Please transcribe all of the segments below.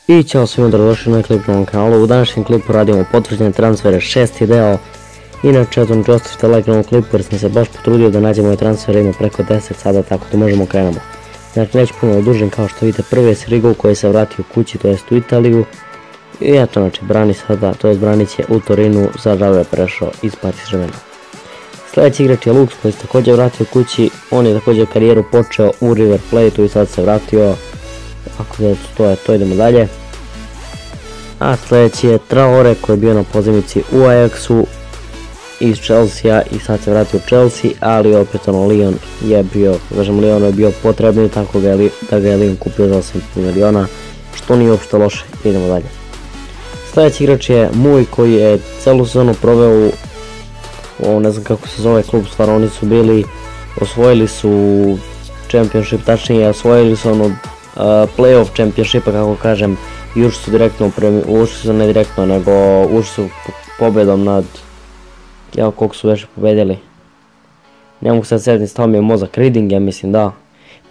I ćao svima, dobrodošli na klip na ovom kanalu. U današnjem klipu radimo potvrđene transfere, 6. deo. Inače, znači ostavite like na ovom klipu jer sam se baš potrudio da nađemo ove transfere, ima preko 10 sada, tako da možemo krenemo. Znači neću puno da dužim, kao što vidite, prvi je Sirigu koji se vratio kući, to jest u Italiju. I eto, znači brani sada, to jest branit će u Torinu, za žalbe prešao iz Partizana. Sljedeći igrač je Lux koji se također vratio kući, on je također karijeru počeo u River Plateu i sad se vratio. Ako je to idemo dalje. A sljedeći je Traore koji je bio na pozemici u Ajaxu iz Chelsea i sad se vratio u Chelsea, ali opet Lyon je bio, kažem, Lyon je bio potrebni, tako da ga je Lyon kupio za 8 miliona, što nije uopšte loše. Idemo dalje. Sljedeći igrač je Muj koji je celu sezonu proveo u, ne znam kako se zove klub, stvarno oni su bili, osvojili su Championship, tačnije osvojili su ono playoff Championshipa, kako kažem, i ušli su direktno, ušli su ne direktno, nego ušli su pobjedom nad, evo koliko su već pobedili, ne mogu sad sjetiti, stao mi je mozak, Reading, ja mislim, da,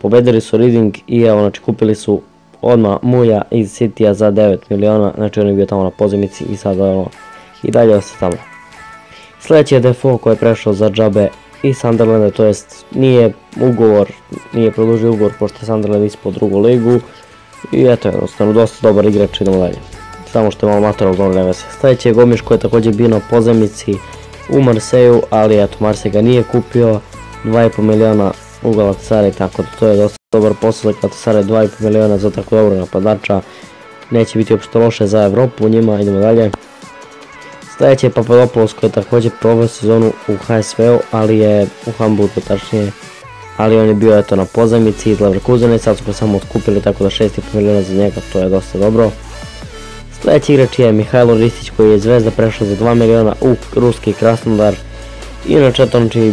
pobedili su Reading i evo, znači kupili su odmah Muja iz Citya za 9 miliona, znači on je bio tamo na pozemici i sad ono, i dalje ostaje tamo. Sljedeći je Defoe koji je prešao za džabe i Sunderlanda, to jest nije produžio ugovor pošto je Sunderland ispod drugu ligu. I eto, jednostavno dosta dobar igrač, idemo dalje. Samo što je malo matorog, dobro ne veze. Sljedeći je Gomiš koji je također bio na pozemici u Marseju, ali eto, Marsej ga nije kupio, 2,5 miliona u Galatasaray, tako da to je dosta dobar posao za Galatasaray, 2,5 miliona za tako dobro napadača. Neće biti uopšte loše za Evropu u njima, idemo dalje. Sljedeći je Papadopoulos koji je također proveo sezonu u HSV-u, ali je u Hamburgu tačnije, ali on je bio eto na pozemici iz Leverkusena i sad su ga samo otkupili, tako da 6,5 miliona za njega, to je dosta dobro. Sljedeći igrač je Mihajlo Ristić koji je iz Zvezda prešao za 2 miliona u ruski Krasnodar. Inače, znači,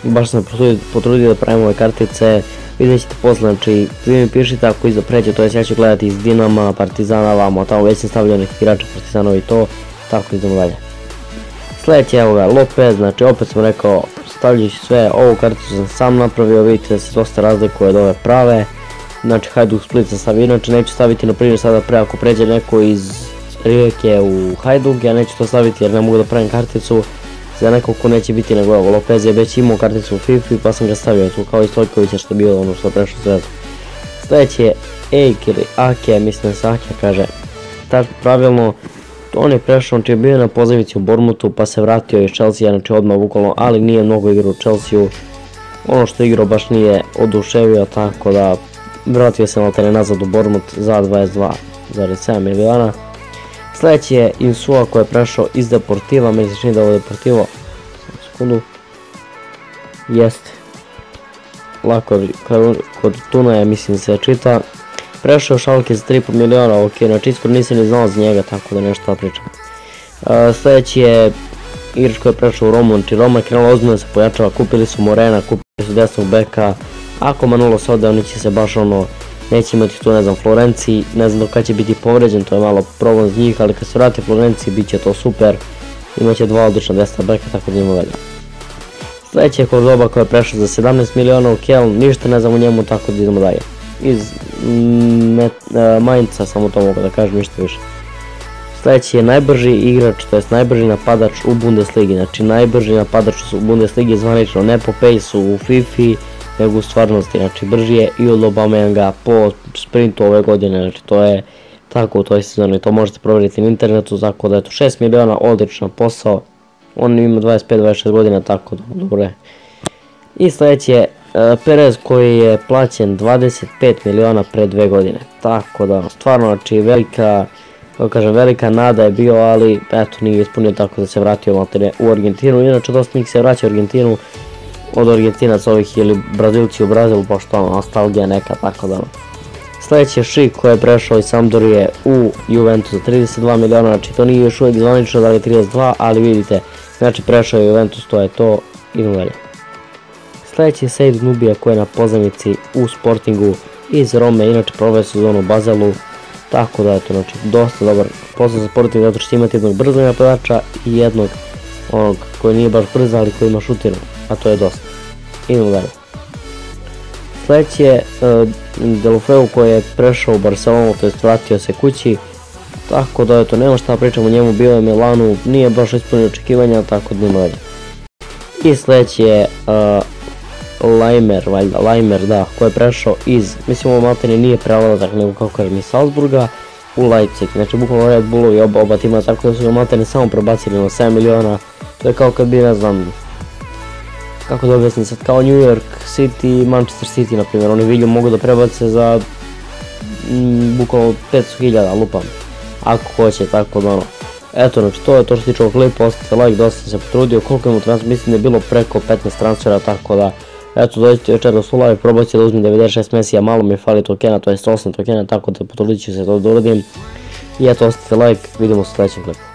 baš sam potrudio da pravim ove kartice, vidjet ćete posle, znači, vi mi pišite ako iza pređe, to jest ja ću gledati iz Dinama, Partizana, vamo, tamo već sam stavljao nekih igrača Partizanova i to, tako idemo dalje. Sljedeći je evo ga Lopez, znači opet sam rekao, stavljajući sve, ovu karticu sam sam napravio, vidite da se dosta razlikuje od ove prave. Znači Hajduk Split sam stavio, inače neću staviti na primjer sada ako pređe neko iz Rijeke u Hajduk, ja neću to staviti jer ne mogu da pravim karticu za nekog ko neće biti nego evo, Lopez je već imao karticu u FIFA pa sam ga stavio tu kao i Stojkovića što je bio ono što prešao Zvezdu. Sljedeći je Eik ili Ake, mislim da se Ake kaže tako pravilno. On je prešao, znači je bio na pozemici u Bournemouthu pa se vratio iz Chelsea, znači odmah bukvalno, ali nije mnogo igrao u Chelsea-u. Ono što je igrao baš nije oduševio, tako da vratio se maltene nazad u Bournemouth za 22,7 miliona. Sljedeći je Insua koji je prešao iz Deportiva, meni se čini da ovo Deportivo, sekundu, jeste, lako kod Tuna je, mislim se čita. Prešao Schalke za 3,5 miliona, ok, znači iskoro nisam ni znao za njega, tako da nešto pričam. Sljedeći je igrač koji je prešao u Romu, znači Roma je krenula ozbiljno da se pojačava, kupili su Morena, kupili su desnog beka, ako Manolos ode oni će se baš ono, neće imati tu ne znam Florenciji, ne znam do kada će biti povređen, to je malo problem za njih, ali kad se vrati Florenciji bit će to super, imaće dva odlična desna beka, tako da idemo dalje. Sljedeći je Cordoba koji je prešao za 17 miliona u Keln, ništa ne znam u njemu, tako da idemo dalje. Iz Mainca, samo to mogu da kažem, ništa više. Sljedeći je najbrži igrač, to jest najbrži napadač u Bundesligi, znači najbrži napadač u Bundesligi zvanično, ne po pejsu u FIFA, nego u stvarnosti, znači brži je i od Aubameyanga po sprintu ove godine, znači to je tako u toj sezoni, to možete provjeriti na internetu, tako da eto 6 miliona, odličan posao, on ima 25-26 godina, tako da dobro je. I sljedeći je Perez koji je plaćen 25 miliona pre 2 godine, tako da stvarno znači velika nada je bio, ali eto nije ispunio, tako da se vratio maltene u Argentinu. Inače dosta njih se vraća u Argentinu od Argentinaca ovih ili Brazilci u Brazilu, pošto ono nostalgija neka, tako da. Sljedeći je Šik koji je prešao iz Sampdorije u Juventus za 32 miliona, znači to nije još uvijek zvanično da li 32, ali vidite, znači prešao je Juventus, to je to, idemo dalje. Sljedeći je Seid Nubija koji je na pozemici u Sportingu iz Rome, inače proveo sezonu u Bazelu, tako da eto, znači dosta dobar posao za Sporting, zato što će imati jednog brzog napadača i jednog onog koji nije baš brz, ali koji ima šutinu, a to je dosta. Idemo dalje. Sljedeći je Deulofeu koji je prešao u Barcelonu, to jest vratio se kući. Tako da eto, nema šta pričamo o njemu, bio je Milanu, nije baš ispunio očekivanja, tako da nema dalje. I sljedeći je Laimer, da, koji je prešao iz, mislim ovo maltene nije prelazak nego kako je iz Salzburga u Leipzig. Znači bukvalno Red Bullu i oba tima, tako da su ga maltene samo prebacili na 7 miliona. To je kao kad bi, ne znam, kako da objasnim sad, kao New York City i Manchester City na primjer, oni Vilju mogu da prebace za bukvalno 500.000 lupam, ako hoće, tako da ono. Eto, znači to je to što se tiče ovog klipa, ostavite like, dosta sam se potrudio, koliko imamo transfera, mislim da je bilo preko 15 transfera, tako da, eto, dođite večeras u live, probajte da uzmem 96 Mesija, malo mi fali tokena, to je 8 tokena, tako da potrudit ću se to da uradim. I eto, ostavite like, vidimo se u sljedećem klipu.